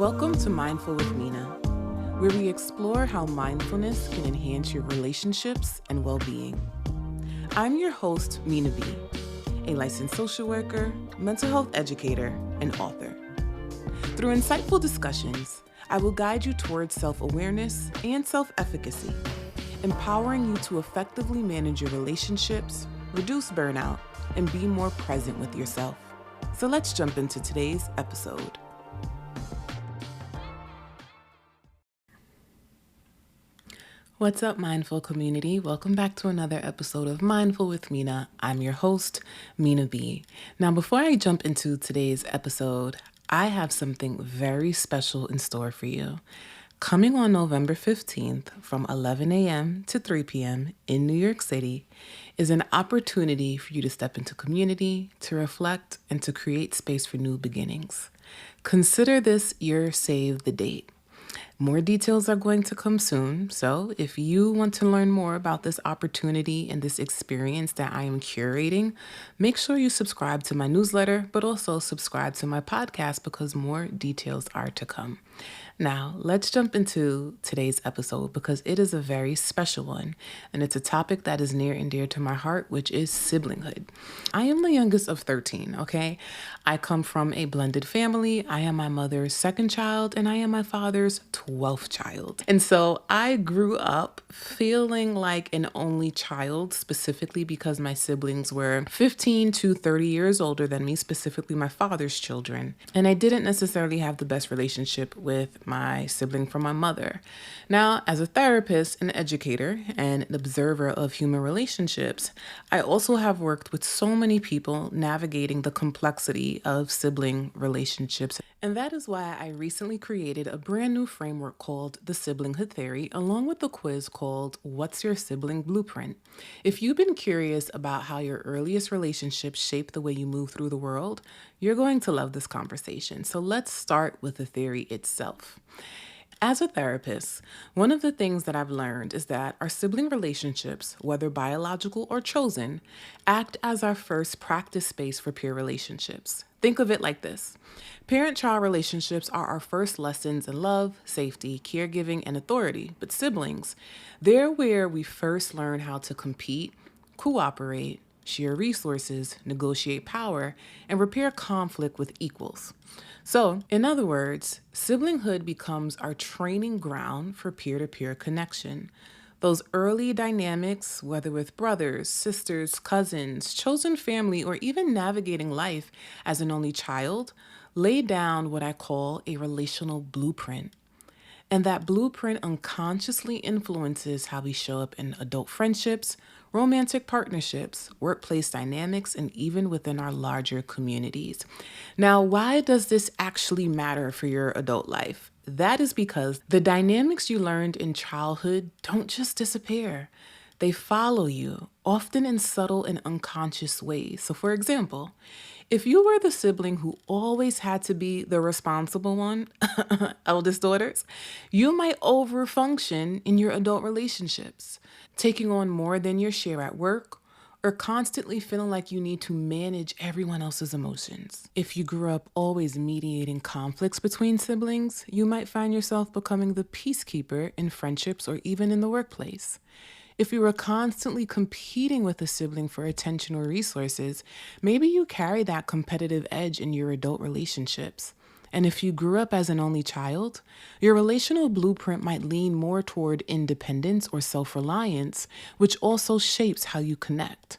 Welcome to Mindful with Minaa, where we explore how mindfulness can enhance your relationships and well-being. I'm your host, Minaa B, a licensed social worker, mental health educator, and author. Through insightful discussions, I will guide you towards self-awareness and self-efficacy, empowering you to effectively manage your relationships, reduce burnout, and be more present with yourself. So let's jump into today's episode. What's up, Mindful community? Welcome back to another episode of Mindful with Minaa. I'm your host, Minaa B. Now, before I jump into today's episode, I have something very special in store for you. Coming on November 15th from 11 a.m. to 3 p.m. in New York City is an opportunity for you to step into community, to reflect, and to create space for new beginnings. Consider this your save the date. More details are going to come soon, so if you want to learn more about this opportunity and this experience that I am curating, make sure you subscribe to my newsletter, but also subscribe to my podcast because more details are to come. Now, let's jump into today's episode because it is a very special one, and it's a topic that is near and dear to my heart, which is siblinghood. I am the youngest of 13, okay? I come from a blended family. I am my mother's second child, and I am my father's 12th child. And so I grew up feeling like an only child, specifically because my siblings were 15 to 30 years older than me, specifically my father's children. And I didn't necessarily have the best relationship with my sibling from my mother. Now, as a therapist, an educator, and an observer of human relationships, I also have worked with so many people navigating the complexity of sibling relationships. And that is why I recently created a brand new framework called the Silinghood Theory, along with a quiz called What's Your Sibling Blueprint? If you've been curious about how your earliest relationships shape the way you move through the world, you're going to love this conversation. So let's start with the theory itself. As a therapist, one of the things that I've learned is that our sibling relationships, whether biological or chosen, act as our first practice space for peer relationships. Think of it like this. Parent-child relationships are our first lessons in love, safety, caregiving, and authority. But siblings, they're where we first learn how to compete, cooperate, share resources, negotiate power, and repair conflict with equals. So, in other words, siblinghood becomes our training ground for peer-to-peer connection. Those early dynamics, whether with brothers, sisters, cousins, chosen family, or even navigating life as an only child, lay down what I call a relational blueprint. And that blueprint unconsciously influences how we show up in adult friendships, romantic partnerships, workplace dynamics, and even within our larger communities. Now, why does this actually matter for your adult life? That is because the dynamics you learned in childhood don't just disappear. They follow you, often in subtle and unconscious ways. So, for example, if you were the sibling who always had to be the responsible one, eldest daughters, you might overfunction in your adult relationships, taking on more than your share at work, or constantly feeling like you need to manage everyone else's emotions. If you grew up always mediating conflicts between siblings, you might find yourself becoming the peacekeeper in friendships or even in the workplace. If you were constantly competing with a sibling for attention or resources, maybe you carry that competitive edge in your adult relationships. And if you grew up as an only child, your relational blueprint might lean more toward independence or self-reliance, which also shapes how you connect.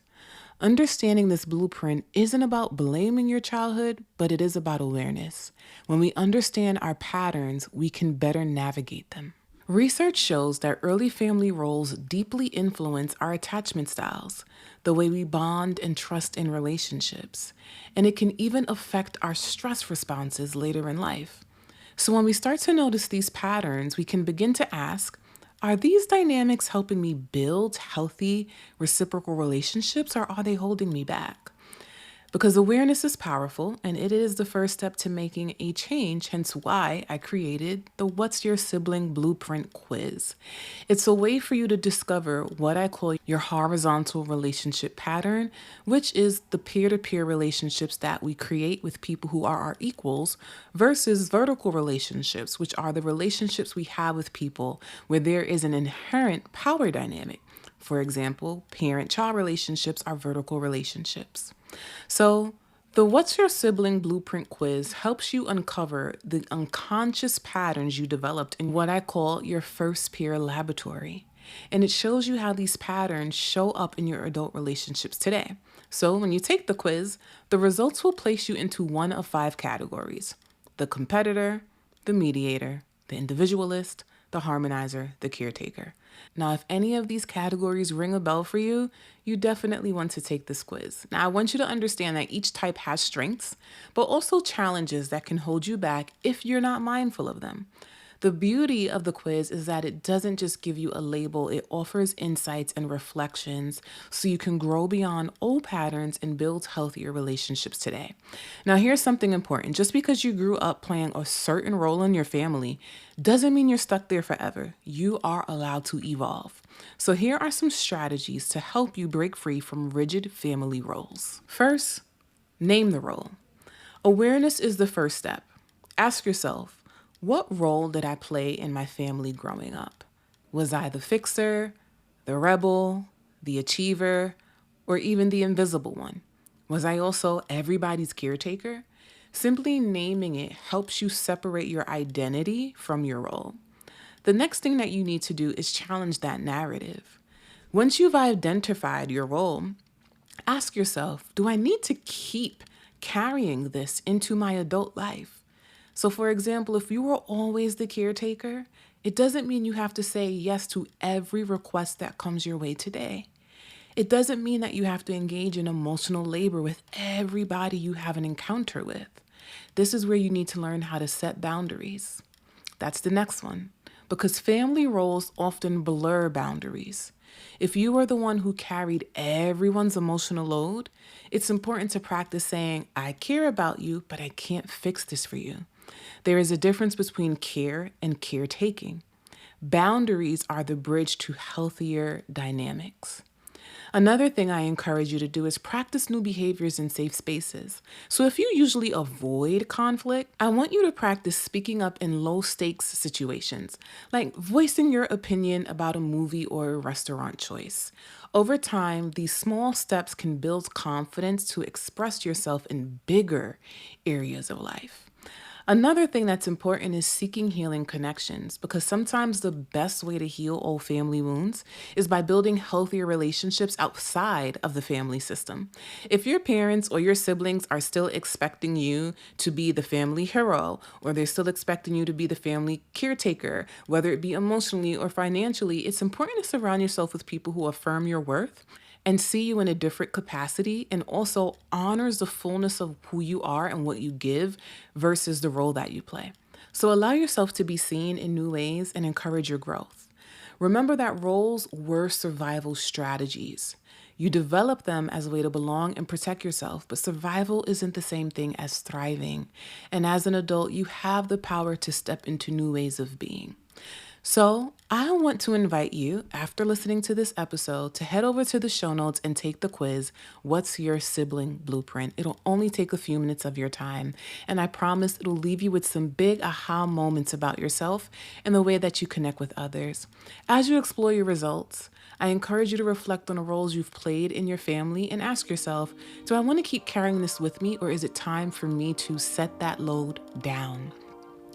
Understanding this blueprint isn't about blaming your childhood, but it is about awareness. When we understand our patterns, we can better navigate them. Research shows that early family roles deeply influence our attachment styles, the way we bond and trust in relationships, and it can even affect our stress responses later in life. So when we start to notice these patterns, we can begin to ask, are these dynamics helping me build healthy, reciprocal relationships, or are they holding me back? Because awareness is powerful and it is the first step to making a change, hence why I created the What's Your Sibling Blueprint quiz. It's a way for you to discover what I call your horizontal relationship pattern, which is the peer-to-peer relationships that we create with people who are our equals, versus vertical relationships, which are the relationships we have with people where there is an inherent power dynamic. For example, parent-child relationships are vertical relationships. So, the What's Your Sibling Blueprint quiz helps you uncover the unconscious patterns you developed in what I call your first peer laboratory. And it shows you how these patterns show up in your adult relationships today. So, when you take the quiz, the results will place you into one of 5 categories: the competitor, the mediator, the individualist, the harmonizer, the caretaker. Now, if any of these categories ring a bell for you, you definitely want to take this quiz. Now, I want you to understand that each type has strengths, but also challenges that can hold you back if you're not mindful of them. The beauty of the quiz is that it doesn't just give you a label, it offers insights and reflections so you can grow beyond old patterns and build healthier relationships today. Now, here's something important. Just because you grew up playing a certain role in your family doesn't mean you're stuck there forever. You are allowed to evolve. So, here are some strategies to help you break free from rigid family roles. First, name the role. Awareness is the first step. Ask yourself, what role did I play in my family growing up? Was I the fixer, the rebel, the achiever, or even the invisible one? Was I also everybody's caretaker? Simply naming it helps you separate your identity from your role. The next thing that you need to do is challenge that narrative. Once you've identified your role, ask yourself, do I need to keep carrying this into my adult life? So, for example, if you were always the caretaker, it doesn't mean you have to say yes to every request that comes your way today. It doesn't mean that you have to engage in emotional labor with everybody you have an encounter with. This is where you need to learn how to set boundaries. That's the next one, because family roles often blur boundaries. If you are the one who carried everyone's emotional load, it's important to practice saying, I care about you, but I can't fix this for you. There is a difference between care and caretaking. Boundaries are the bridge to healthier dynamics. Another thing I encourage you to do is practice new behaviors in safe spaces. So if you usually avoid conflict, I want you to practice speaking up in low stakes situations, like voicing your opinion about a movie or a restaurant choice. Over time, these small steps can build confidence to express yourself in bigger areas of life. Another thing that's important is seeking healing connections, because sometimes the best way to heal old family wounds is by building healthier relationships outside of the family system. If your parents or your siblings are still expecting you to be the family hero, or they're still expecting you to be the family caretaker, whether it be emotionally or financially, it's important to surround yourself with people who affirm your worth and see you in a different capacity, and also honors the fullness of who you are and what you give versus the role that you play. So allow yourself to be seen in new ways and encourage your growth. Remember that roles were survival strategies. You develop them as a way to belong and protect yourself, but survival isn't the same thing as thriving. And as an adult, you have the power to step into new ways of being. So, I want to invite you, after listening to this episode, to head over to the show notes and take the quiz, What's Your Sibling Blueprint? It'll only take a few minutes of your time, and I promise it'll leave you with some big aha moments about yourself and the way that you connect with others. As you explore your results, I encourage you to reflect on the roles you've played in your family and ask yourself, do I want to keep carrying this with me, or is it time for me to set that load down?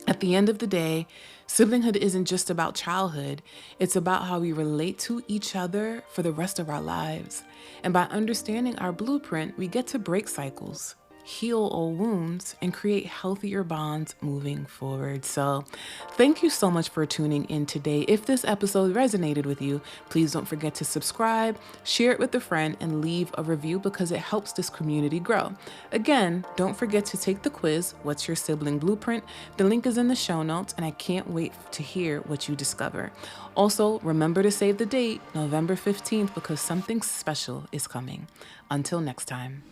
At the end of the day, siblinghood isn't just about childhood. It's about how we relate to each other for the rest of our lives. And by understanding our blueprint, we get to break cycles, heal old wounds, and create healthier bonds moving forward. So thank you so much for tuning in today. If this episode resonated with you, please don't forget to subscribe, share it with a friend, and leave a review, because it helps this community grow. Again, don't forget to take the quiz, What's Your Sibling Blueprint? The link is in the show notes, and I can't wait to hear what you discover. Also, remember to save the date, November 15th, because something special is coming. Until next time.